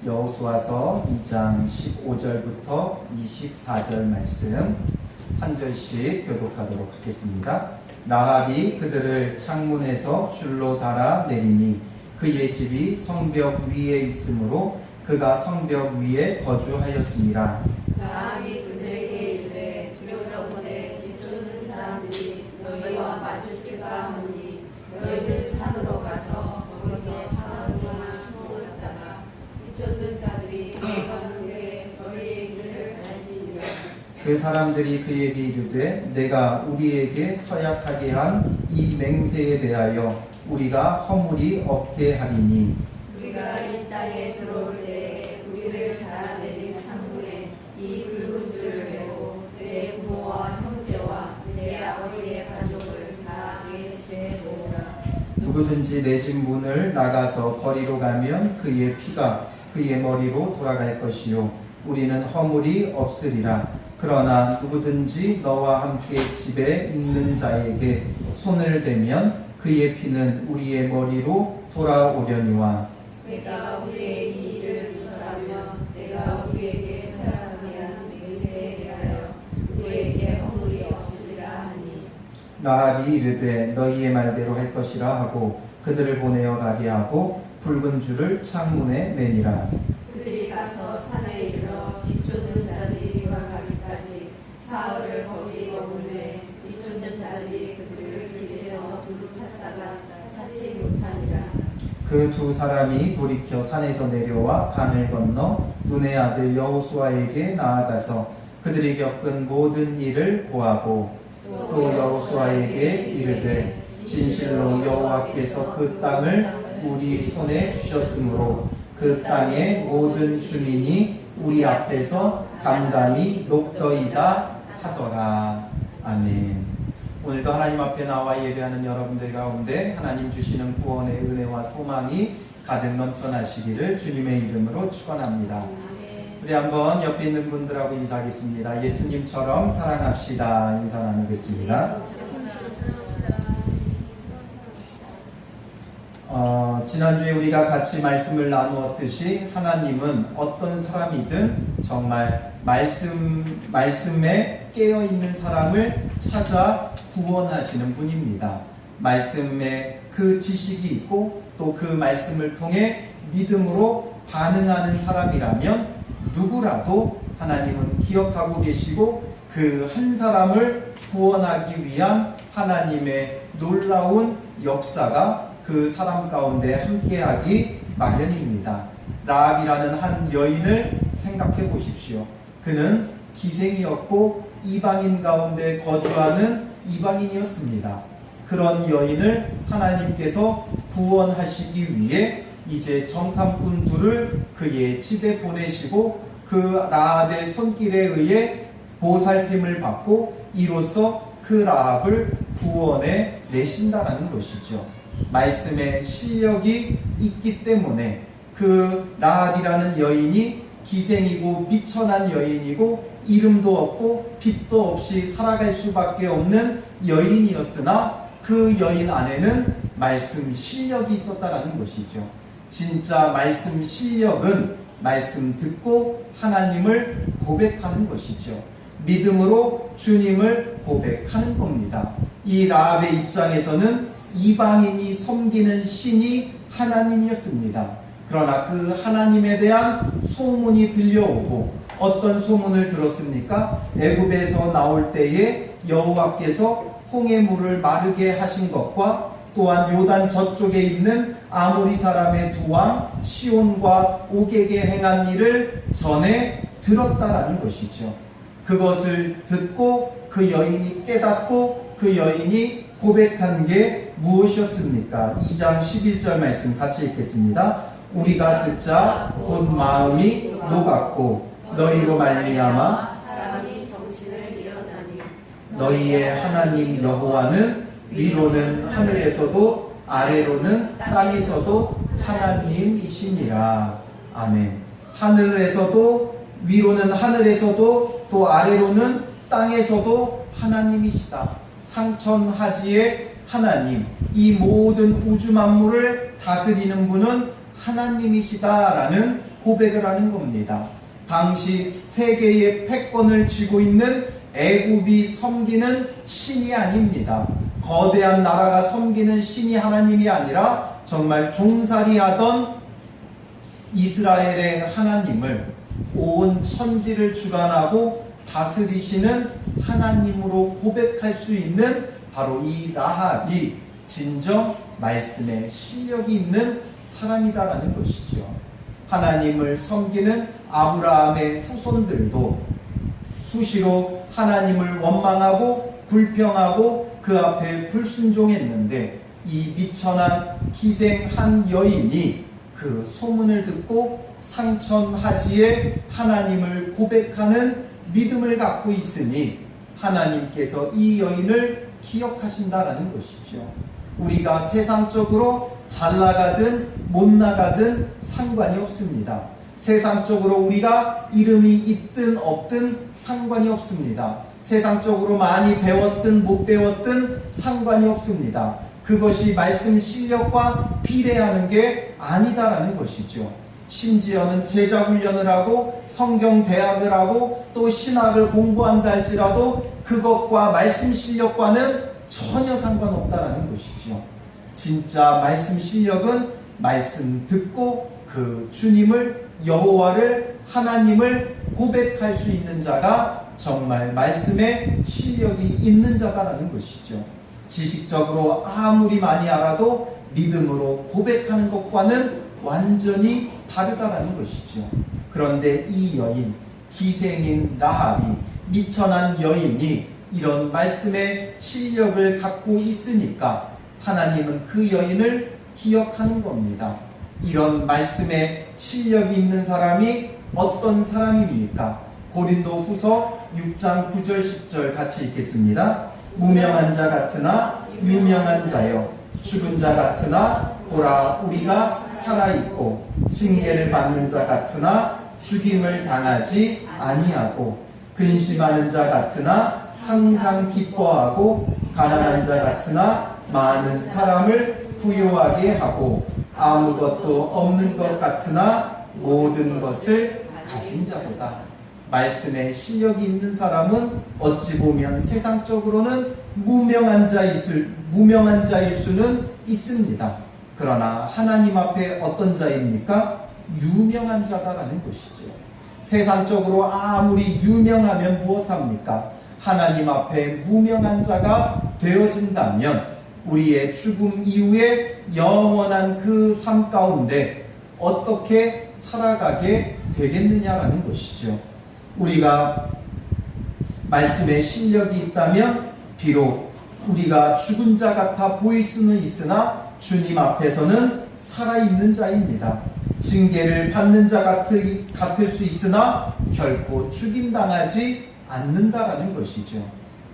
여호수아서 2장 15절부터 24절 말씀 한 절씩 교독하도록 하겠습니다. 라합이 그들을 창문에서 줄로 달아 내리니 그의 집이 성벽 위에 있으므로 그가 성벽 위에 거주하였습니다. 라합이 그들에게 이르되 두렵건대 뒤쫓는 사람들이 너희와 마주칠까 하노니 너희는 산으로 가서 거기서 사흘 동안 숨어 갔다가 뒤쫓는 자들이 너희가 후에 너희의 길을 가르치니라. 그 사람들이 그에게 이르되 내가 우리에게 서약하게 한 이 맹세에 대하여 우리가 허물이 없게 하리니 우리가 이 땅에 들어올 때에 우리를 달아내린 창문에 이 붉은 줄을 메고 내 부모와 형제와 내 아버지의 가족을 다 내 집에 모으라. 누구든지 내 집 문을 나가서 거리로 가면 그의 피가 그의 머리로 돌아갈 것이요 우리는 허물이 없으리라. 그러나 누구든지 너와 함께 집에 있는 자에게 손을 대면 그의 피는 우리의 머리로 돌아오려니와 내가 우리의 이 일을 유설하며 내가 우리에게 서약하게 한 맹세에 대하여 우리에게 허물이 없으리라 하니 라합이 이르되 너희의 말대로 할 것이라 하고 그들을 보내어 가게 하고 붉은 줄을 창문에 매니라. 그들이 가서 산에 이르러 뒤쫓는 자들이 돌아가기까지 사흘을 거기 머물매 뒤쫓는 자들이 그들을 길에서 두루 찾다가 찾지 못하니라. 그 두 사람이 돌이켜 산에서 내려와 강을 건너 눈의 아들 여호수아에게 나아가서 그들이 겪은 모든 일을 고하고 또 여호수아에게 이르되 진실로 여호와께서 그 땅을 우리 손에 주셨으므로 그 땅의 모든 주민이 우리 앞에서 감감이 높더이다 하더라. 아멘. 오늘도 하나님 앞에 나와 예배하는 여러분들 가운데 하나님 주시는 구원의 은혜와 소망이 가득 넘쳐나시기를 주님의 이름으로 축원합니다. 우리 한번 옆에 있는 분들하고 인사하겠습니다. 예수님처럼 사랑합시다. 인사 나누겠습니다. 지난주에 우리가 같이 말씀을 나누었듯이 하나님은 어떤 사람이든 정말 말씀에 깨어있는 사람을 찾아 구원하시는 분입니다. 말씀에 그 지식이 있고 또 그 말씀을 통해 믿음으로 반응하는 사람이라면 누구라도 하나님은 기억하고 계시고 그 한 사람을 구원하기 위한 하나님의 놀라운 역사가 그 사람 가운데 함께하기 마련입니다. 라합이라는 한 여인을 생각해 보십시오. 그는 기생이었고 이방인 가운데 거주하는 이방인이었습니다. 그런 여인을 하나님께서 구원하시기 위해 이제 정탐꾼 둘을 그의 집에 보내시고 그 라합의 손길에 의해 보살핌을 받고 이로써 그 라합을 구원해 내신다라는 것이죠. 말씀에 실력이 있기 때문에 그 라합이라는 여인이 기생이고 미천한 여인이고 이름도 없고 빚도 없이 살아갈 수밖에 없는 여인이었으나 그 여인 안에는 말씀 실력이 있었다라는 것이죠. 진짜 말씀 실력은 말씀 듣고 하나님을 고백하는 것이죠. 믿음으로 주님을 고백하는 겁니다. 이 라합의 입장에서는 이방인이 섬기는 신이 하나님이었습니다. 그러나 그 하나님에 대한 소문이 들려오고 어떤 소문을 들었습니까? 애굽에서 나올 때에 여호와께서 홍해 물을 마르게 하신 것과 또한 요단 저쪽에 있는 아모리 사람의 두 왕 시온과 옥에게 행한 일을 전해 들었다라는 것이죠. 그것을 듣고 그 여인이 깨닫고 그 여인이 고백한 게 무엇이었습니까? 2장 11절 말씀 같이 읽겠습니다. 우리가 듣자 곧 마음이 녹았고 너희로 말미암아 사람이 정신을 잃었나니 너희의 하나님 여호와는 위로는 하늘에서도 아래로는 땅에서도 하나님이시니라. 아멘. 하늘에서도 위로는 하늘에서도 또 아래로는 땅에서도 하나님이시다. 상천하지의 하나님, 이 모든 우주 만물을 다스리는 분은 하나님이시다라는 고백을 하는 겁니다. 당시 세계의 패권을 쥐고 있는 애굽이 섬기는 신이 아닙니다. 거대한 나라가 섬기는 신이 하나님이 아니라 정말 종살이하던 이스라엘의 하나님을, 온 천지를 주관하고 다스리시는 하나님으로 고백할 수 있는 바로 이 라합이 진정 말씀에 실력이 있는 사람이다라는 것이죠. 하나님을 섬기는 아브라함의 후손들도 수시로 하나님을 원망하고 불평하고 그 앞에 불순종했는데, 이 미천한 기생한 여인이 그 소문을 듣고 상천하지에 하나님을 고백하는 믿음을 갖고 있으니 하나님께서 이 여인을 기억하신다라는 것이죠. 우리가 세상적으로 잘 나가든 못 나가든 상관이 없습니다. 세상적으로 우리가 이름이 있든 없든 상관이 없습니다. 세상적으로 많이 배웠든 못 배웠든 상관이 없습니다. 그것이 말씀 실력과 비례하는 게 아니다라는 것이죠. 심지어는 제자 훈련을 하고 성경 대학을 하고 또 신학을 공부한다 할지라도 그것과 말씀 실력과는 전혀 상관없다라는 것이죠. 진짜 말씀 실력은 말씀 듣고 그 주님을, 여호와를, 하나님을 고백할 수 있는 자가 정말 말씀에 실력이 있는 자다라는 것이죠. 지식적으로 아무리 많이 알아도 믿음으로 고백하는 것과는 완전히 다르다라는 것이죠. 그런데 이 여인, 기생인 라합이, 미천한 여인이 이런 말씀의 실력을 갖고 있으니까 하나님은 그 여인을 기억하는 겁니다. 이런 말씀에 실력이 있는 사람이 어떤 사람입니까? 고린도 후서 6장 9절 10절 같이 읽겠습니다. 무명한 자 같으나 유명한 자여, 죽은 자 같으나 보라 우리가 살아있고, 징계를 받는 자 같으나 죽임을 당하지 아니하고, 근심하는 자 같으나 항상 기뻐하고, 가난한 자 같으나 많은 사람을 부요하게 하고, 아무것도 없는 것 같으나 모든 것을 가진 자보다. 말씀에 실력이 있는 사람은 어찌 보면 세상적으로는 무명한 자일 수는 있습니다. 그러나 하나님 앞에 어떤 자입니까? 유명한 자다라는 것이죠. 세상적으로 아무리 유명하면 무엇합니까? 하나님 앞에 무명한 자가 되어진다면 우리의 죽음 이후에 영원한 그 삶 가운데 어떻게 살아가게 되겠느냐라는 것이죠. 우리가 말씀에 실력이 있다면 비록 우리가 죽은 자 같아 보일 수는 있으나 주님 앞에서는 살아있는 자입니다. 징계를 받는 자 같을 수 있으나 결코 죽임당하지 않는다라는 것이죠.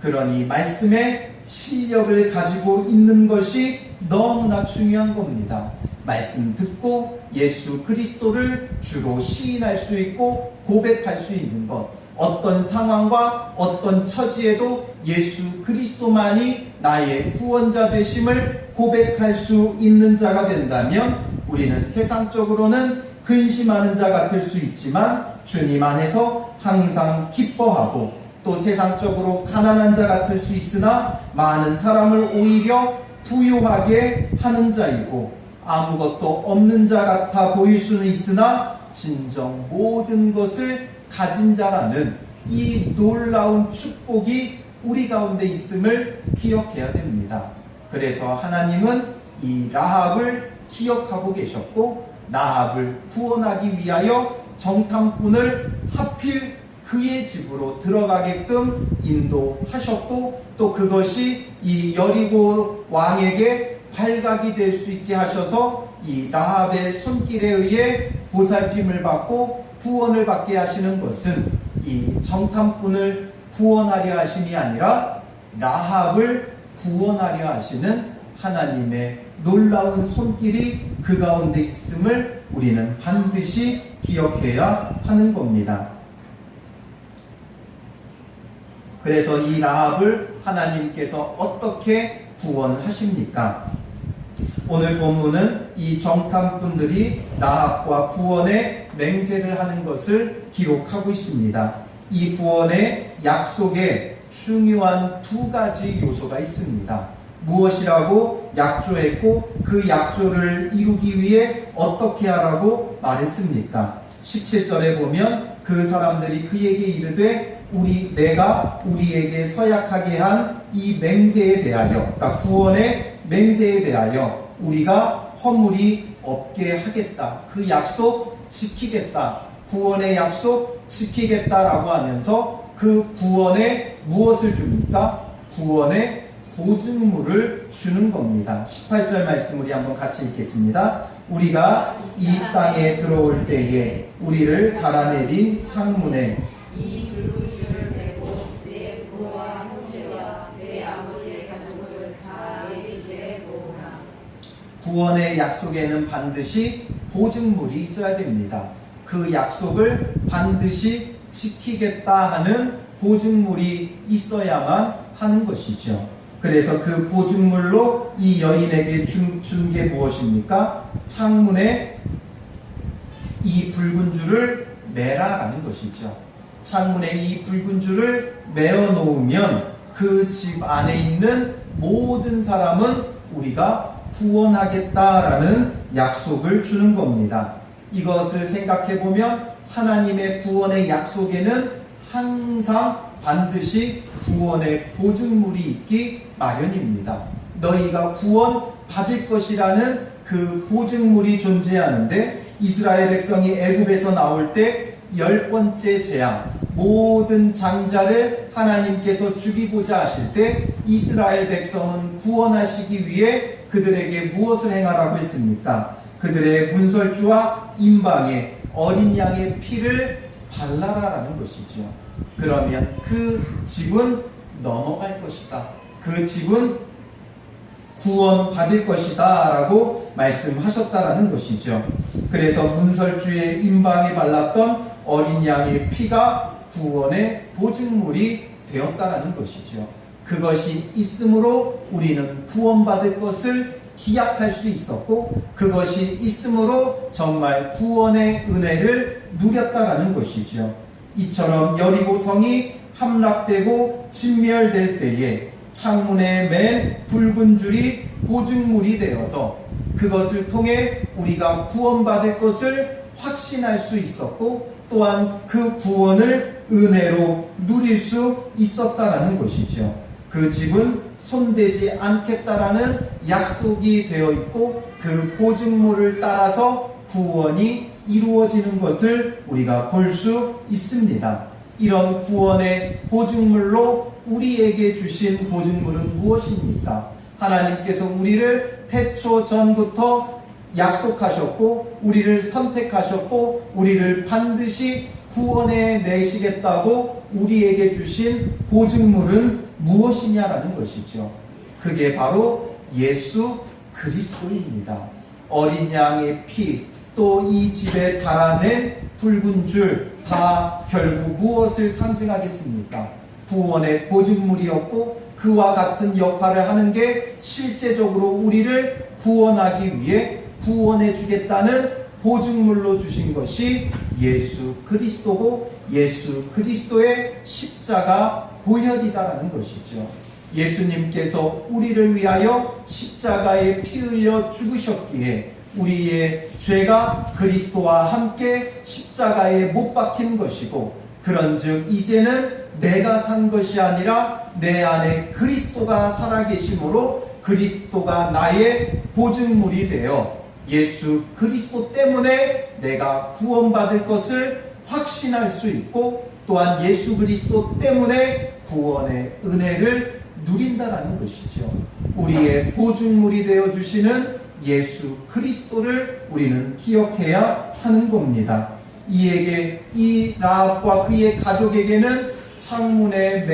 그러니 말씀에 실력을 가지고 있는 것이 너무나 중요한 겁니다. 말씀 듣고 예수 그리스도를 주로 시인할 수 있고 고백할 수 있는 것, 어떤 상황과 어떤 처지에도 예수 그리스도만이 나의 구원자 되심을 고백할 수 있는 자가 된다면 우리는 세상적으로는 근심하는 자 같을 수 있지만 주님 안에서 항상 기뻐하고, 또 세상적으로 가난한 자 같을 수 있으나 많은 사람을 오히려 부유하게 하는 자이고, 아무것도 없는 자 같아 보일 수는 있으나 진정 모든 것을 가진 자라는 이 놀라운 축복이 우리 가운데 있음을 기억해야 됩니다. 그래서 하나님은 이 라합을 기억하고 계셨고, 라합을 구원하기 위하여 정탐꾼을 하필 그의 집으로 들어가게끔 인도하셨고, 또 그것이 이 여리고 왕에게 발각이 될 수 있게 하셔서 이 라합의 손길에 의해 보살핌을 받고 구원을 받게 하시는 것은 이 정탐꾼을 구원하려 하심이 아니라 라합을 구원하려 하시는 하나님의 놀라운 손길이 그 가운데 있음을 우리는 반드시 기억해야 하는 겁니다. 그래서 이 라합을 하나님께서 어떻게 구원하십니까? 오늘 본문은 이 정탐꾼들이 라합과 구원의 맹세를 하는 것을 기록하고 있습니다. 이 구원의 약속에 중요한 두 가지 요소가 있습니다. 무엇이라고 약조했고 그 약조를 이루기 위해 어떻게 하라고 말했습니까? 17절에 보면 그 사람들이 그에게 이르되 내가 우리에게 서약하게 한 이 맹세에 대하여, 그러니까 구원의 맹세에 대하여 우리가 허물이 없게 하겠다. 그 약속 지키겠다. 구원의 약속 지키겠다라고 하면서 그 구원에 무엇을 줍니까? 구원의 보증물을 주는 겁니다. 18절 말씀 우리 한번 같이 읽겠습니다. 우리가 이 땅에 들어올 때에 우리를 달아내린 창문에 이 붉은 줄을 베고 내 부모와 형제와 내 아버지의 가족을 다 내 집에 모으라. 구원의 약속에는 반드시 보증물이 있어야 됩니다. 그 약속을 반드시 지키겠다 하는 보증물이 있어야만 하는 것이죠. 그래서 그 보증물로 이 여인에게 준 게 무엇입니까? 창문에 이 붉은 줄을 매라라는 것이죠. 창문에 이 붉은 줄을 매어 놓으면 그 집 안에 있는 모든 사람은 우리가 구원하겠다라는 약속을 주는 겁니다. 이것을 생각해 보면 하나님의 구원의 약속에는 항상 반드시 구원의 보증물이 있기 마련입니다. 너희가 구원 받을 것이라는 그 보증물이 존재하는데, 이스라엘 백성이 애굽에서 나올 때 10번째 재앙, 모든 장자를 하나님께서 죽이고자 하실 때 이스라엘 백성은 구원하시기 위해 그들에게 무엇을 행하라고 했습니까? 그들의 문설주와 임방에 어린 양의 피를 발라라라는 것이죠. 그러면 그 집은 넘어갈 것이다. 그 집은 구원받을 것이다 라고 말씀하셨다라는 것이죠. 그래서 문설주의 임방에 발랐던 어린 양의 피가 구원의 보증물이 되었다라는 것이죠. 그것이 있으므로 우리는 구원받을 것을 기약할 수 있었고, 그것이 있으므로 정말 구원의 은혜를 누렸다라는 것이죠. 이처럼 여리고 성이 함락되고 진멸될 때에 창문에 맨 붉은 줄이 보증물이 되어서 그것을 통해 우리가 구원받을 것을 확신할 수 있었고, 또한 그 구원을 은혜로 누릴 수 있었다라는 것이죠. 그 집은 손대지 않겠다라는 약속이 되어 있고, 그 보증물을 따라서 구원이 이루어지는 것을 우리가 볼 수 있습니다. 이런 구원의 보증물로 우리에게 주신 보증물은 무엇입니까? 하나님께서 우리를 태초 전부터 약속하셨고, 우리를 선택하셨고, 우리를 반드시 구원해 내시겠다고 우리에게 주신 보증물은 무엇이냐라는 것이죠. 그게 바로 예수 그리스도입니다. 어린 양의 피, 또 이 집에 달아낸 붉은 줄, 다 결국 무엇을 상징하겠습니까? 구원의 보증물이었고, 그와 같은 역할을 하는 게 실제적으로 우리를 구원하기 위해 구원해 주겠다는 보증물로 주신 것이 예수 그리스도고, 예수 그리스도의 십자가 보혈이다라는 것이죠. 예수님께서 우리를 위하여 십자가에 피 흘려 죽으셨기에 우리의 죄가 그리스도와 함께 십자가에 못 박힌 것이고, 그런즉 이제는 내가 산 것이 아니라 내 안에 그리스도가 살아계심으로 그리스도가 나의 보증물이 되어 예수 그리스도 때문에 내가 구원받을 것을 확신할 수 있고, 또한 예수 그리스도 때문에 구원의 은혜를 누린다라는 것이죠. 우리의 보증물이 되어 주시는 예수 그리스도를 우리는 기억해야 하는 겁니다. 이 라합과 그의 가족에게는 창문에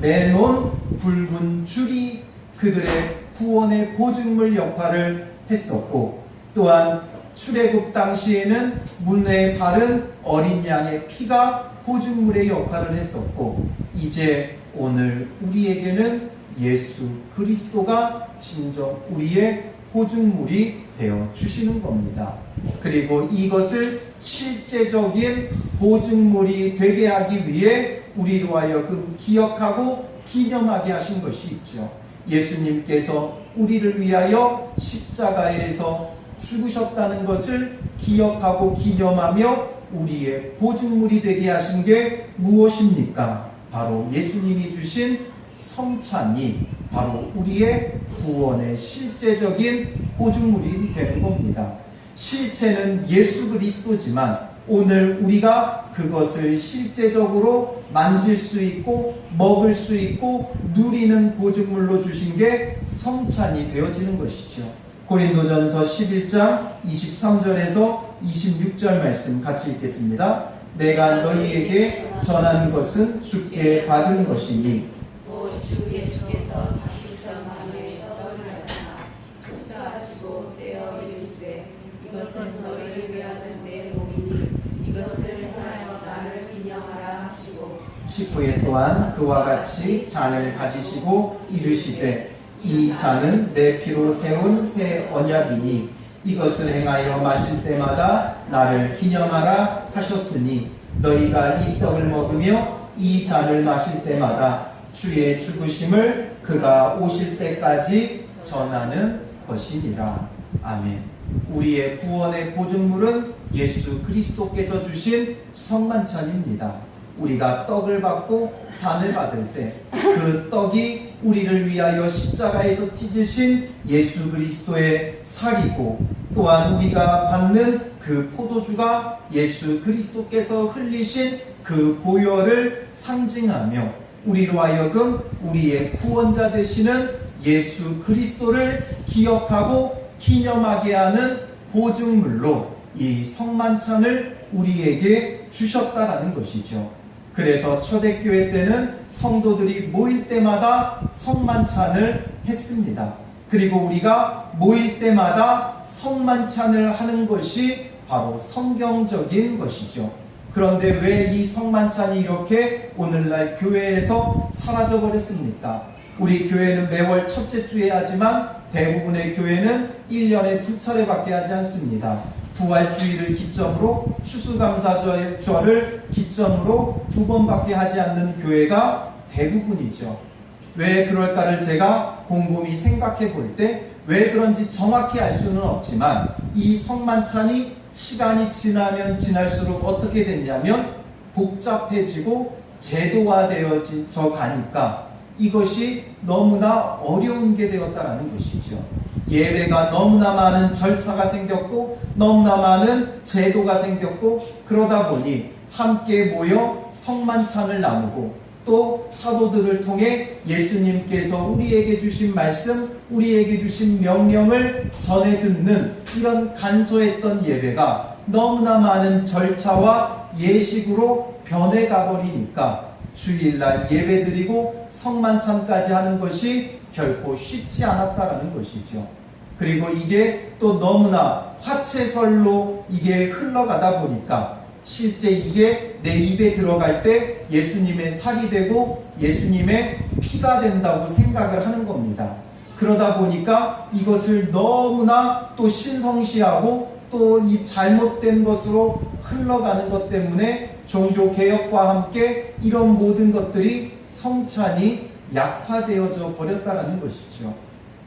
매놓은 붉은 줄이 그들의 구원의 보증물 역할을 했었고, 또한 출애굽 당시에는 문에 바른 어린 양의 피가 보증물의 역할을 했었고, 이제 오늘 우리에게는 예수 그리스도가 진정 우리의 보증물이 되어 주시는 겁니다. 그리고 이것을 실제적인 보증물이 되게 하기 위해 우리로 하여금 기억하고 기념하게 하신 것이 있죠. 예수님께서 우리를 위하여 십자가에서 죽으셨다는 것을 기억하고 기념하며 우리의 보증물이 되게 하신 게 무엇입니까? 바로 예수님이 주신 성찬이 바로 우리의 구원의 실제적인 보증물이 되는 겁니다. 실체는 예수 그리스도지만 오늘 우리가 그것을 실제적으로 만질 수 있고 먹을 수 있고 누리는 보증물로 주신 게 성찬이 되어지는 것이죠. 고린도전서 11장 23절에서 26절 말씀 같이 읽겠습니다. 내가 너희에게 전한 것은 주께 받은 것이니 주 예수께서 자기처럼 밤에 떡을 하시나 축사하시고 떼어 이르시되 이것은 너희를 위하는 내 몸이니 이것을 행하여 나를 기념하라 하시고 식후에 또한 그와 같이 잔을 가지시고 이르시되 이 잔은 내 피로 세운 새 언약이니 이것을 행하여 마실 때마다 나를 기념하라 하셨으니 너희가 이 떡을 먹으며 이 잔을 마실 때마다 주의 죽으심을 그가 오실 때까지 전하는 것이니라. 아멘. 우리의 구원의 보증물은 예수 그리스도께서 주신 성만찬입니다. 우리가 떡을 받고 잔을 받을 때 그 떡이 우리를 위하여 십자가에서 찢으신 예수 그리스도의 살이고 또한 우리가 받는 그 포도주가 예수 그리스도께서 흘리신 그 보혈을 상징하며 우리로 하여금 우리의 구원자 되시는 예수 그리스도를 기억하고 기념하게 하는 보증물로 이 성만찬을 우리에게 주셨다라는 것이죠. 그래서 초대교회 때는 성도들이 모일 때마다 성만찬을 했습니다. 그리고 우리가 모일 때마다 성만찬을 하는 것이 바로 성경적인 것이죠. 그런데 왜 이 성만찬이 이렇게 오늘날 교회에서 사라져 버렸습니까? 우리 교회는 매월 첫째 주에 하지만 대부분의 교회는 1년에 2차례밖에 하지 않습니다. 부활주의를 기점으로 추수감사절을 기점으로 2번밖에 하지 않는 교회가 대부분이죠. 왜 그럴까를 제가 곰곰이 생각해 볼 때 왜 그런지 정확히 알 수는 없지만 이 성만찬이 시간이 지나면 지날수록 어떻게 됐냐면 복잡해지고 제도화되어져 가니까 이것이 너무나 어려운 게 되었다라는 것이죠. 예배가 너무나 많은 절차가 생겼고 너무나 많은 제도가 생겼고 그러다 보니 함께 모여 성만찬을 나누고 또 사도들을 통해 예수님께서 우리에게 주신 말씀, 우리에게 주신 명령을 전해 듣는 이런 간소했던 예배가 너무나 많은 절차와 예식으로 변해가 버리니까 주일날 예배드리고 성만찬까지 하는 것이 결코 쉽지 않았다라는 것이죠. 그리고 이게 또 너무나 화채설로 이게 흘러가다 보니까 실제 이게 내 입에 들어갈 때 예수님의 살이 되고 예수님의 피가 된다고 생각을 하는 겁니다. 그러다 보니까 이것을 너무나 또 신성시하고 또 이 잘못된 것으로 흘러가는 것 때문에 종교개혁과 함께 이런 모든 것들이 성찬이 약화되어져 버렸다라는 것이죠.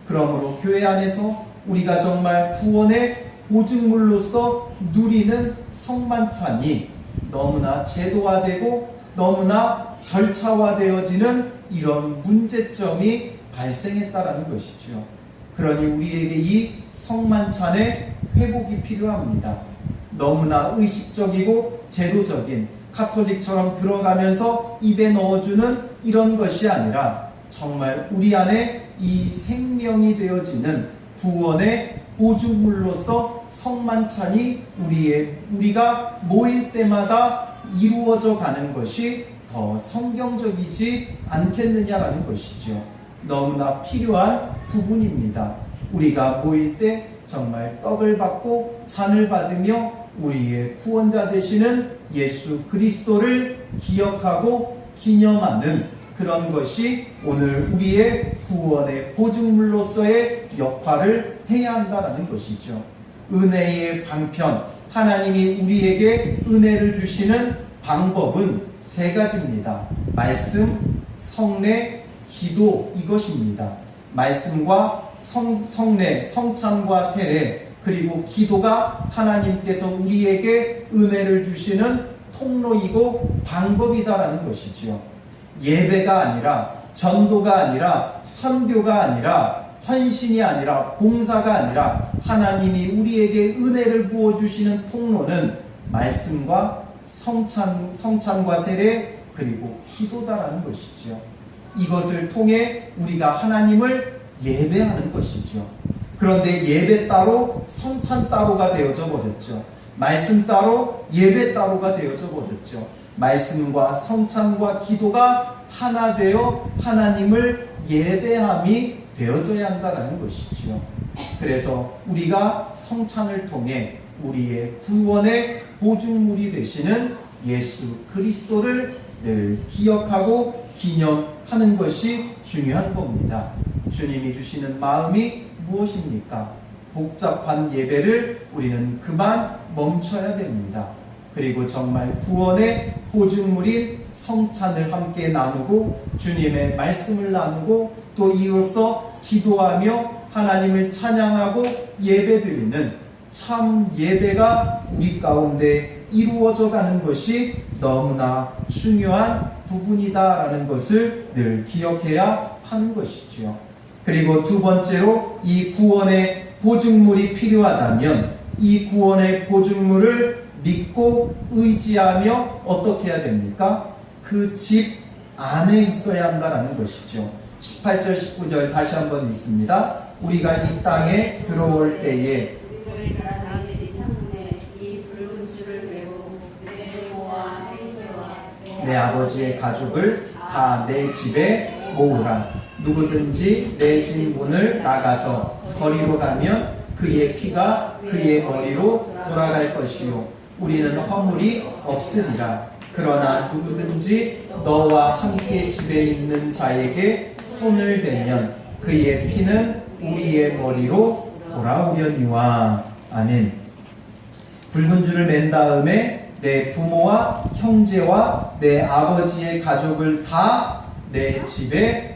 그러므로 교회 안에서 우리가 정말 구원의 보증물로서 누리는 성만찬이 너무나 제도화되고 너무나 절차화되어지는 이런 문제점이 발생했다라는 것이죠. 그러니 우리에게 이 성만찬의 회복이 필요합니다. 너무나 의식적이고 제도적인 카톨릭처럼 들어가면서 입에 넣어주는 이런 것이 아니라 정말 우리 안에 이 생명이 되어지는 구원의 보증물로서 성만찬이 우리가 모일 때마다 이루어져 가는 것이 더 성경적이지 않겠느냐라는 것이죠. 너무나 필요한 부분입니다. 우리가 모일 때 정말 떡을 받고 잔을 받으며 우리의 구원자 되시는 예수 그리스도를 기억하고 기념하는 그런 것이 오늘 우리의 구원의 보증물로서의 역할을 해야 한다는 것이죠. 은혜의 방편, 하나님이 우리에게 은혜를 주시는 방법은 세 가지입니다. 말씀, 성례, 기도, 이것입니다. 말씀과 성례, 성찬과 세례, 그리고 기도가 하나님께서 우리에게 은혜를 주시는 통로이고 방법이다라는 것이지요. 예배가 아니라, 전도가 아니라, 선교가 아니라, 헌신이 아니라, 봉사가 아니라 하나님이 우리에게 은혜를 부어주시는 통로는 말씀과 성찬과 세례, 그리고 기도다라는 것이지요. 이것을 통해 우리가 하나님을 예배하는 것이죠. 그런데 예배 따로 성찬 따로가 되어져 버렸죠. 말씀 따로 예배 따로가 되어져 버렸죠. 말씀과 성찬과 기도가 하나 되어 하나님을 예배함이 되어져야 한다는 것이죠. 그래서 우리가 성찬을 통해 우리의 구원의 보증물이 되시는 예수 그리스도를 늘 기억하고 기념하는 것이 중요한 겁니다. 주님이 주시는 마음이 무엇입니까? 복잡한 예배를 우리는 그만 멈춰야 됩니다. 그리고 정말 구원의 보증물인 성찬을 함께 나누고 주님의 말씀을 나누고 또 이로써 기도하며 하나님을 찬양하고 예배드리는 참 예배가 우리 가운데 이루어져 가는 것이 너무나 중요한 부분이다라는 것을 늘 기억해야 하는 것이지요. 그리고 두 번째로 이 구원의 보증물이 필요하다면 이 구원의 보증물을 믿고 의지하며 어떻게 해야 됩니까? 그 집 안에 있어야 한다라는 것이죠. 18절 19절 다시 한번 읽습니다. 우리가 이 땅에 들어올 때에 내 아버지의 가족을 다 내 집에 모으라. 누구든지 내 집 문을 나가서 거리로 가면 그의 피가 그의 머리로 돌아갈 것이요 우리는 허물이 없으리라. 그러나 누구든지 너와 함께 집에 있는 자에게 손을 대면 그의 피는 우리의 머리로 돌아오려니와. 아멘. 붉은 줄을 맨 다음에 내 부모와 형제와 내 아버지의 가족을 다 내 집에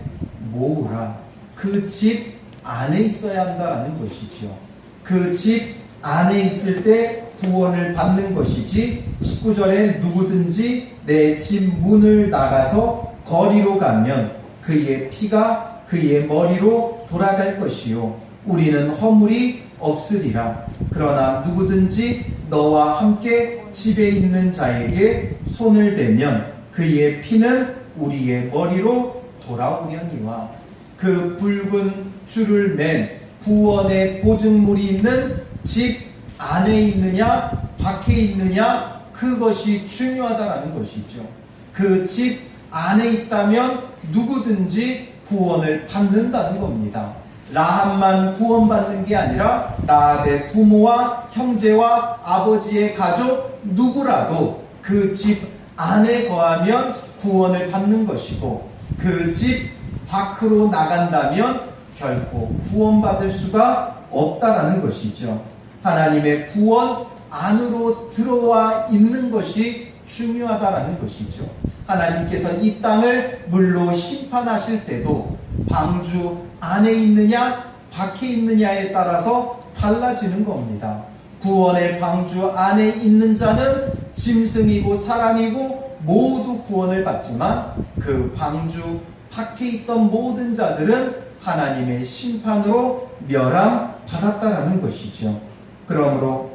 모으라. 그 집 안에 있어야 한다라는 것이죠. 그 집 안에 있을 때 구원을 받는 것이지 19절에 누구든지 내 집 문을 나가서 거리로 가면 그의 피가 그의 머리로 돌아갈 것이요 우리는 허물이 없으리라. 그러나 누구든지 너와 함께 집에 있는 자에게 손을 대면 그의 피는 우리의 머리로 돌아오려니와. 그 붉은 줄을 맨 구원의 보증물이 있는 집 안에 있느냐 밖에 있느냐 그것이 중요하다라는 것이죠. 그 집 안에 있다면 누구든지 구원을 받는다는 겁니다. 라합만 구원받는 게 아니라 라합의 부모와 형제와 아버지의 가족 누구라도 그 집 안에 거하면 구원을 받는 것이고 그 집 밖으로 나간다면 결코 구원받을 수가 없다라는 것이죠. 하나님의 구원 안으로 들어와 있는 것이 중요하다라는 것이죠. 하나님께서 이 땅을 물로 심판하실 때도 방주 안에 있느냐 밖에 있느냐에 따라서 달라지는 겁니다. 구원의 방주 안에 있는 자는 짐승이고 사람이고 모두 구원을 받지만 그 방주 밖에 있던 모든 자들은 하나님의 심판으로 멸함받았다라는 것이죠. 그러므로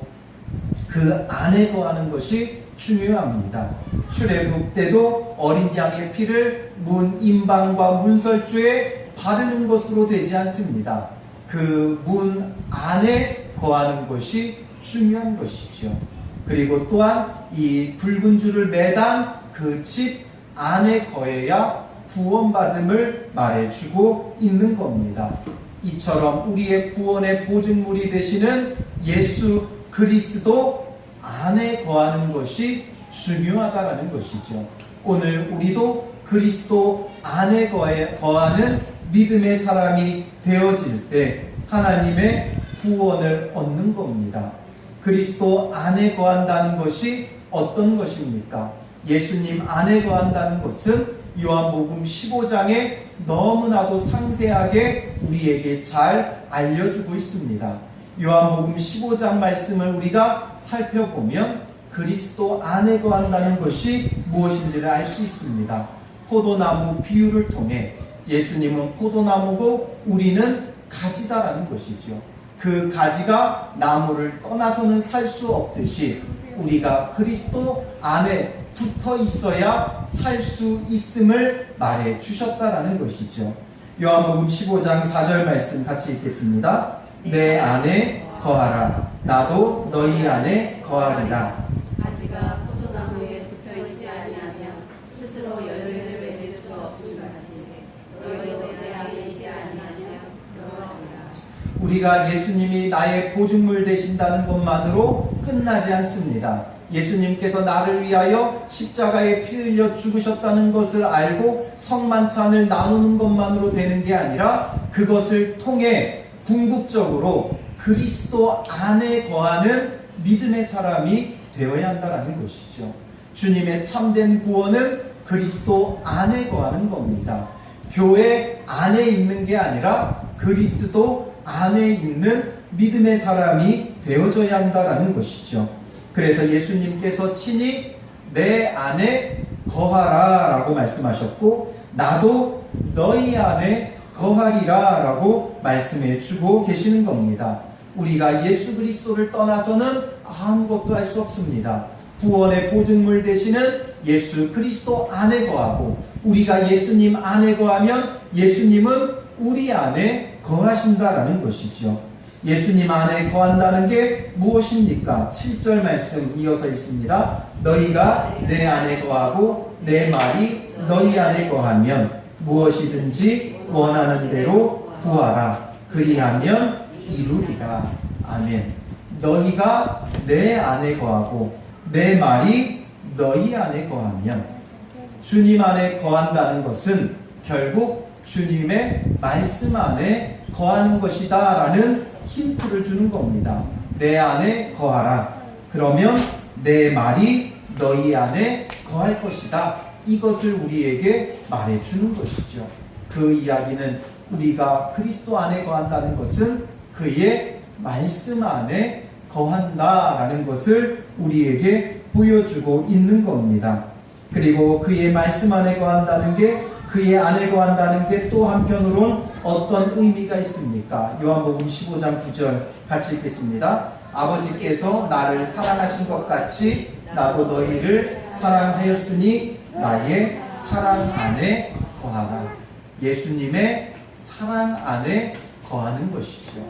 그 안에 거하는 것이 중요합니다. 출애굽 때도 어린 양의 피를 문 임방과 문설주에 바르는 것으로 되지 않습니다. 그 문 안에 거하는 것이 중요한 것이죠. 그리고 또한 이 붉은 줄을 매단 그 집 안에 거해야 구원받음을 말해주고 있는 겁니다. 이처럼 우리의 구원의 보증물이 되시는 예수 그리스도 안에 거하는 것이 중요하다라는 것이죠. 오늘 우리도 그리스도 안에 거하는 믿음의 사람이 되어질 때 하나님의 구원을 얻는 겁니다. 그리스도 안에 거한다는 것이 어떤 것입니까? 예수님 안에 거한다는 것은 요한복음 15장에 너무나도 상세하게 우리에게 잘 알려주고 있습니다. 요한복음 15장 말씀을 우리가 살펴보면 그리스도 안에 거한다는 것이 무엇인지를 알 수 있습니다. 포도나무 비유를 통해 예수님은 포도나무고 우리는 가지다라는 것이죠. 그 가지가 나무를 떠나서는 살 수 없듯이 우리가 그리스도 안에 붙어 있어야 살 수 있음을 말해 주셨다라는 것이죠. 요한복음 15장 4절 말씀 같이 읽겠습니다. 내 안에 거하라. 나도 너희 안에 거하리라. 가지가 포도나무에 붙어있지 아니하면 스스로 열매를 맺을 수 없음과 같이 너희도 내 안에 있지 아니하면 그러하리라. 우리가 예수님이 나의 보증물 되신다는 것만으로 끝나지 않습니다. 예수님께서 나를 위하여 십자가에 피 흘려 죽으셨다는 것을 알고 성만찬을 나누는 것만으로 되는 게 아니라 그것을 통해 궁극적으로 그리스도 안에 거하는 믿음의 사람이 되어야 한다는 것이죠. 주님의 참된 구원은 그리스도 안에 거하는 겁니다. 교회 안에 있는 게 아니라 그리스도 안에 있는 믿음의 사람이 되어져야 한다는 것이죠. 그래서 예수님께서 친히 내 안에 거하라 라고 말씀하셨고 나도 너희 안에 거하리라 라고 말씀해 주고 계시는 겁니다. 우리가 예수 그리스도를 떠나서는 아무것도 할 수 없습니다. 구원의 보증물 되시는 예수 그리스도 안에 거하고 우리가 예수님 안에 거하면 예수님은 우리 안에 거하신다라는 것이죠. 예수님 안에 거한다는 게 무엇입니까? 7절 말씀 이어서 있습니다. 너희가 내 안에 거하고 내 말이 너희 안에 거하면 무엇이든지 원하는 대로 구하라. 그리하면 이루리라. 아멘. 너희가 내 안에 거하고 내 말이 너희 안에 거하면 주님 안에 거한다는 것은 결국 주님의 말씀 안에 거하는 것이다 라는 힌트를 주는 겁니다. 내 안에 거하라. 그러면 내 말이 너희 안에 거할 것이다. 이것을 우리에게 말해주는 것이죠. 그 이야기는 우리가 그리스도 안에 거한다는 것은 그의 말씀 안에 거한다라는 것을 우리에게 보여주고 있는 겁니다. 그리고 그의 말씀 안에 거한다는 게 그의 안에 거한다는 게 또 한편으론 어떤 의미가 있습니까? 요한복음 15장 9절 같이 읽겠습니다. 아버지께서 나를 사랑하신 것 같이 나도 너희를 사랑하였으니 나의 사랑 안에 거하라. 예수님의 사랑 안에 거하는 것이죠.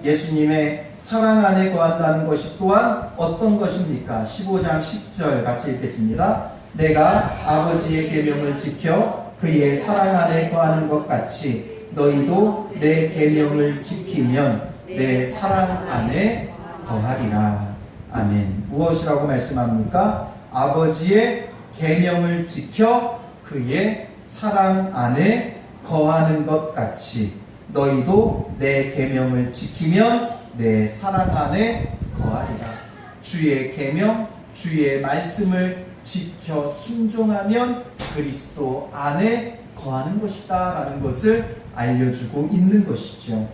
예수님의 사랑 안에 거한다는 것이 또한 어떤 것입니까? 15장 10절 같이 읽겠습니다. 내가 아버지의 계명을 지켜 그의 사랑 안에 거하는 것 같이 너희도 내 계명을 지키면 내 사랑 안에 거하리라. 아멘. 무엇이라고 말씀합니까? 아버지의 계명을 지켜 그의 사랑 안에 거하는 것 같이 너희도 내 계명을 지키면 내 사랑 안에 거하리라. 주의 계명, 주의 말씀을 지켜 순종하면 그리스도 안에 거하는 것이다 라는 것을 알려주고 있는 것이죠.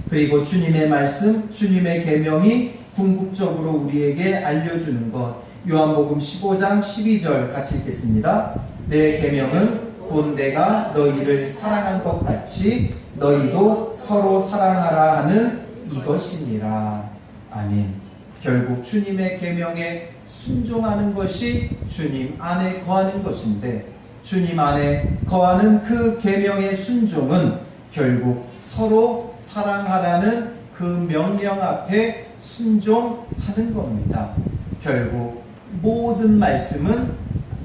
그리고 주님의 말씀, 주님의 계명이 궁극적으로 우리에게 알려주는 것, 요한복음 15장 12절 같이 읽겠습니다. 내 계명은 곧 내가 너희를 사랑한 것 같이 너희도 서로 사랑하라 하는 이것이니라. 아멘. 결국 주님의 계명에 순종하는 것이 주님 안에 거하는 것인데 주님 안에 거하는 그 계명의 순종은 결국 서로 사랑하라는 그 명령 앞에 순종하는 겁니다. 결국 모든 말씀은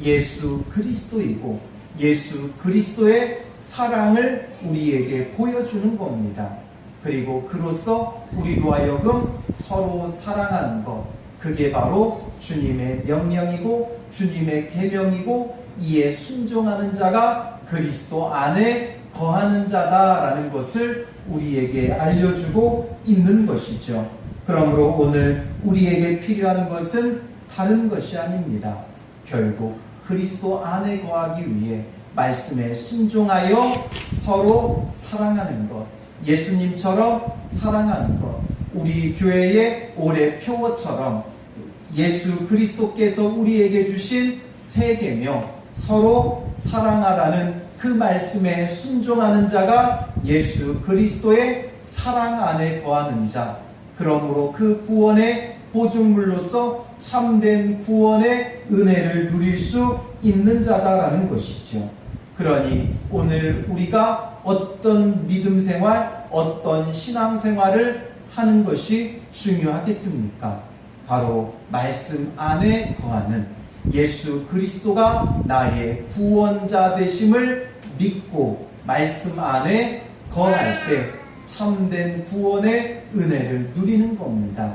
예수 그리스도이고 예수 그리스도의 사랑을 우리에게 보여주는 겁니다. 그리고 그로써 우리로 하여금 서로 사랑하는 것, 그게 바로 주님의 명령이고 주님의 계명이고 이에 순종하는 자가 그리스도 안에 거하는 자다라는 것을 우리에게 알려주고 있는 것이죠. 그러므로 오늘 우리에게 필요한 것은 다른 것이 아닙니다. 결국 그리스도 안에 거하기 위해 말씀에 순종하여 서로 사랑하는 것, 예수님처럼 사랑하는 것, 우리 교회의 올해 표어처럼 예수 그리스도께서 우리에게 주신 세 계명, 서로 사랑하라는 그 말씀에 순종하는 자가 예수 그리스도의 사랑 안에 거하는 자, 그러므로 그 구원의 보증물로서 참된 구원의 은혜를 누릴 수 있는 자다라는 것이죠. 그러니 오늘 우리가 어떤 믿음 생활, 어떤 신앙 생활을 하는 것이 중요하겠습니까? 바로 말씀 안에 거하는 예수 그리스도가 나의 구원자 되심을 믿고 말씀 안에 거할 때 참된 구원의 은혜를 누리는 겁니다.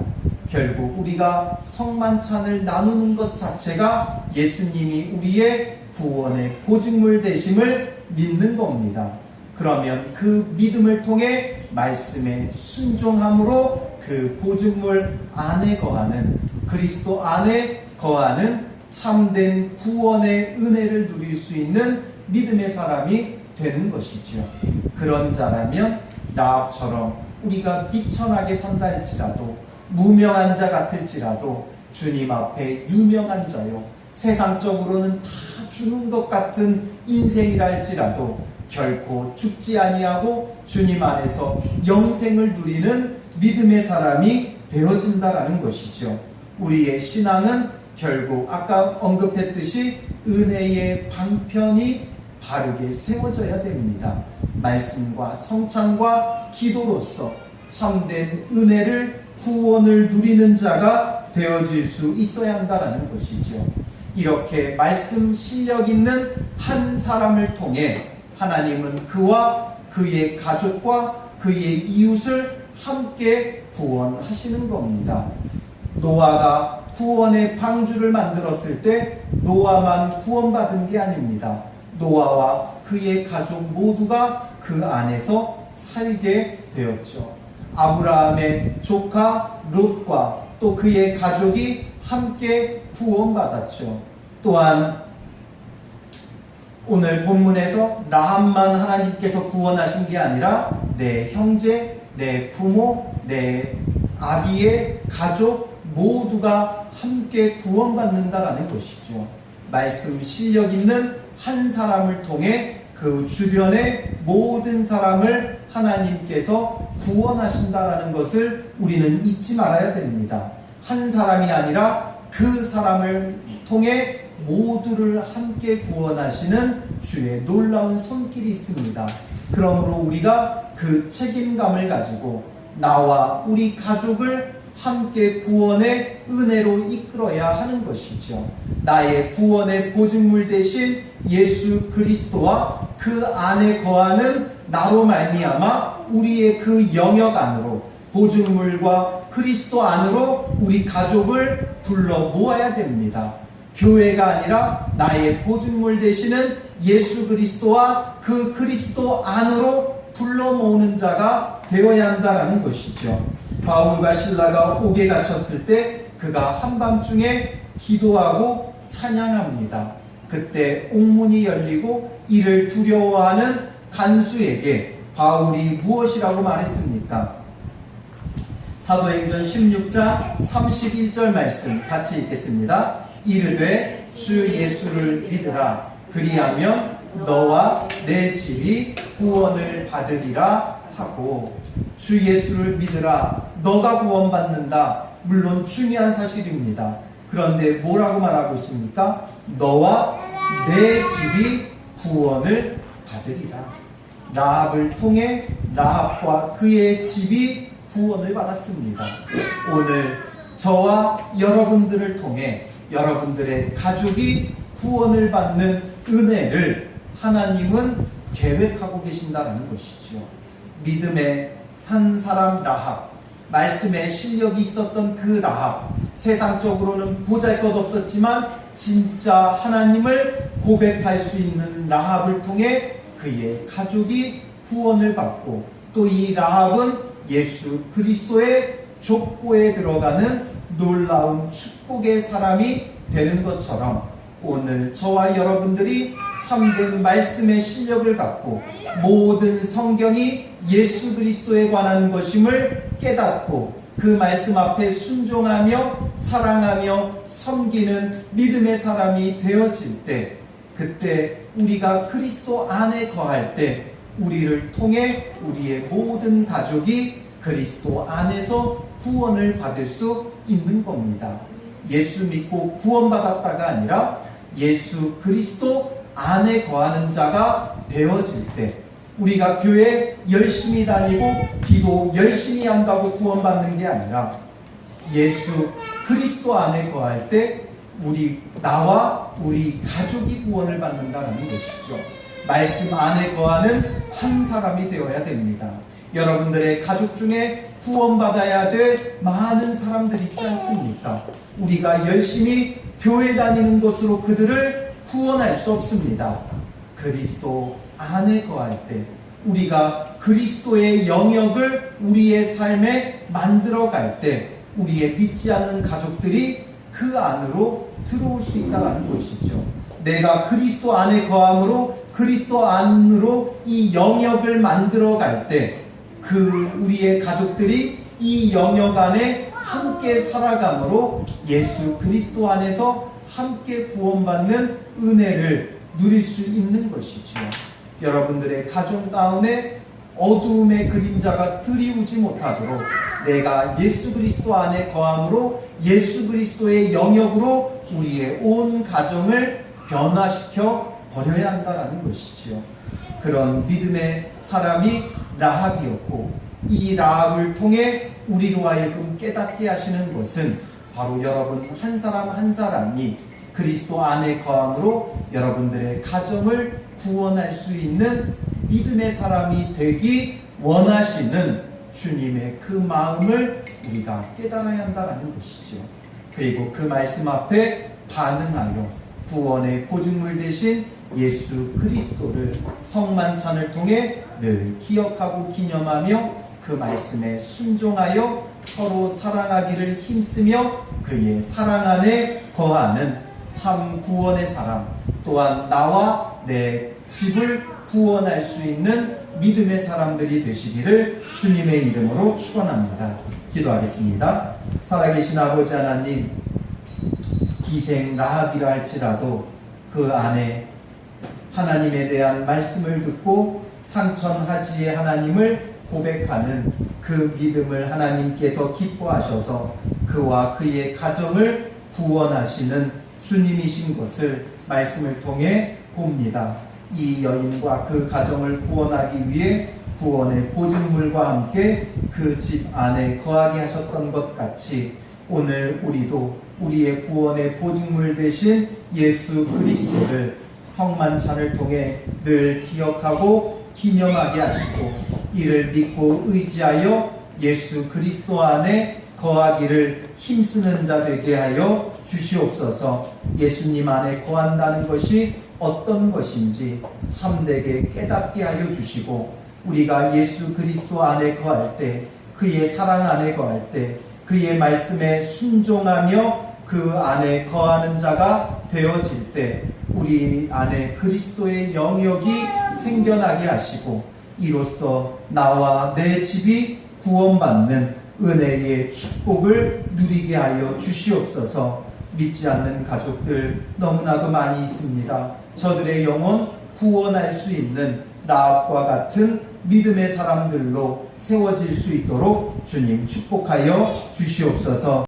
결국 우리가 성만찬을 나누는 것 자체가 예수님이 우리의 구원의 보증물 되심을 믿는 겁니다. 그러면 그 믿음을 통해 말씀에 순종함으로 그 보증물 안에 거하는 그리스도 안에 거하는 참된 구원의 은혜를 누릴 수 있는 믿음의 사람이 되는 것이죠. 그런 자라면 라합처럼 우리가 비천하게 산다 할지라도 무명한 자 같을지라도 주님 앞에 유명한 자요, 세상적으로는 다 죽은 것 같은 인생이라 할지라도 결코 죽지 아니하고 주님 안에서 영생을 누리는 믿음의 사람이 되어진다라는 것이죠. 우리의 신앙은 결국 아까 언급했듯이 은혜의 방편이 바르게 세워져야 됩니다. 말씀과 성찬과 기도로서 참된 은혜를 구원을 누리는 자가 되어질 수 있어야 한다라는 것이죠. 이렇게 말씀 실력 있는 한 사람을 통해 하나님은 그와 그의 가족과 그의 이웃을 함께 구원하시는 겁니다. 노아가 구원의 방주를 만들었을 때 노아만 구원받은 게 아닙니다. 노아와 그의 가족 모두가 그 안에서 살게 되었죠. 아브라함의 조카 롯과 또 그의 가족이 함께 구원받았죠. 또한 오늘 본문에서 라합만 하나님께서 구원하신 게 아니라 내 형제, 내 부모, 내 아비의 가족 모두가 함께 구원받는다라는 것이죠. 말씀 실력 있는 한 사람을 통해 그 주변의 모든 사람을 하나님께서 구원하신다라는 것을 우리는 잊지 말아야 됩니다. 한 사람이 아니라 그 사람을 통해 모두를 함께 구원하시는 주의 놀라운 손길이 있습니다. 그러므로 우리가 그 책임감을 가지고 나와 우리 가족을 함께 구원의 은혜로 이끌어야 하는 것이죠. 나의 구원의 보증물 대신 예수 그리스도와 그 안에 거하는 나로 말미암아 우리의 그 영역 안으로 보증물과 그리스도 안으로 우리 가족을 불러 모아야 됩니다. 교회가 아니라 나의 보증물 되시는 예수 그리스도와 그 그리스도 안으로 불러 모으는 자가 되어야 한다라는 것이죠. 바울과 실라가 옥에 갇혔을 때 그가 한밤중에 기도하고 찬양합니다. 그때 옥문이 열리고 이를 두려워하는 간수에게 바울이 무엇이라고 말했습니까? 사도행전 16장 31절 말씀 같이 읽겠습니다. 이르되 주 예수를 믿으라. 그리하면 너와 내 집이 구원을 받으리라 하고, 주 예수를 믿으라. 너가 구원받는다. 물론 중요한 사실입니다. 그런데 뭐라고 말하고 있습니까? 너와 내 집이 구원을 받으리라. 라합을 통해 라합과 그의 집이 구원을 받았습니다. 오늘 저와 여러분들을 통해 여러분들의 가족이 구원을 받는 은혜를 하나님은 계획하고 계신다는 것이죠. 믿음의 한 사람 라합, 말씀에 실력이 있었던 그 라합, 세상적으로는 보잘것없었지만 진짜 하나님을 고백할 수 있는 라합을 통해 그의 가족이 구원을 받고, 또 이 라합은 예수 그리스도의 족보에 들어가는 놀라운 축복의 사람이 되는 것처럼 오늘 저와 여러분들이 참된 말씀의 실력을 갖고 모든 성경이 예수 그리스도에 관한 것임을 깨닫고 그 말씀 앞에 순종하며 사랑하며 섬기는 믿음의 사람이 되어질 때, 그때 우리가 그리스도 안에 거할 때 우리를 통해 우리의 모든 가족이 그리스도 안에서 구원을 받을 수 있는 겁니다. 예수 믿고 구원받았다가 아니라 예수 그리스도 안에 거하는 자가 되어질 때, 우리가 교회 열심히 다니고 기도 열심히 한다고 구원받는 게 아니라 예수 그리스도 안에 거할 때 나와 우리 가족이 구원을 받는다는 것이죠. 말씀 안에 거하는 한 사람이 되어야 됩니다. 여러분들의 가족 중에 구원받아야 될 많은 사람들이 있지 않습니까? 우리가 열심히 교회 다니는 것으로 그들을 구원할 수 없습니다. 그리스도 안에 거할 때 우리가 그리스도의 영역을 우리의 삶에 만들어갈 때 우리의 믿지 않는 가족들이 그 안으로 들어올 수 있다는 것이죠. 내가 그리스도 안에 거함으로 그리스도 안으로 이 영역을 만들어갈 때 우리의 가족들이 이 영역 안에 함께 살아감으로 예수 그리스도 안에서 함께 구원받는 은혜를 누릴 수 있는 것이지요. 여러분들의 가족 가운데 어두움의 그림자가 드리우지 못하도록 내가 예수 그리스도 안에 거함으로 예수 그리스도의 영역으로 우리의 온 가정을 변화시켜 버려야 한다는 것이지요. 그런 믿음의 사람이 라합이었고, 이 라합을 통해 우리로 하여금 깨닫게 하시는 것은 바로 여러분 한 사람 한 사람이 그리스도 안에 거함으로 여러분들의 가정을 구원할 수 있는 믿음의 사람이 되기 원하시는 주님의 그 마음을 우리가 깨달아야 한다는 것이죠. 그리고 그 말씀 앞에 반응하여 구원의 보증물 대신 예수 그리스도를 성만찬을 통해 늘 기억하고 기념하며 그 말씀에 순종하여 서로 사랑하기를 힘쓰며 그의 사랑 안에 거하는 참 구원의 사람, 또한 나와 내 집을 구원할 수 있는 믿음의 사람들이 되시기를 주님의 이름으로 축원합니다. 기도하겠습니다. 살아계신 아버지 하나님, 기생 라합이라 할지라도 그 안에 하나님에 대한 말씀을 듣고 상천하지의 하나님을 고백하는 그 믿음을 하나님께서 기뻐하셔서 그와 그의 가정을 구원하시는 주님이신 것을 말씀을 통해 봅니다. 이 여인과 그 가정을 구원하기 위해 구원의 보증물과 함께 그 집 안에 거하게 하셨던 것 같이 오늘 우리도 우리의 구원의 보증물 대신 예수 그리스도를 성만찬을 통해 늘 기억하고 기념하게 하시고 이를 믿고 의지하여 예수 그리스도 안에 거하기를 힘쓰는 자 되게 하여 주시옵소서. 예수님 안에 거한다는 것이 어떤 것인지 참되게 깨닫게 하여 주시고 우리가 예수 그리스도 안에 거할 때 그의 사랑 안에 거할 때 그의 말씀에 순종하며 그 안에 거하는 자가 되어질 때 우리 안에 그리스도의 영역이 생겨나게 하시고 이로써 나와 내 집이 구원받는 은혜의 축복을 누리게 하여 주시옵소서. 믿지 않는 가족들 너무나도 많이 있습니다. 저들의 영혼 구원할 수 있는 라합과 같은 믿음의 사람들로 세워질 수 있도록 주님 축복하여 주시옵소서.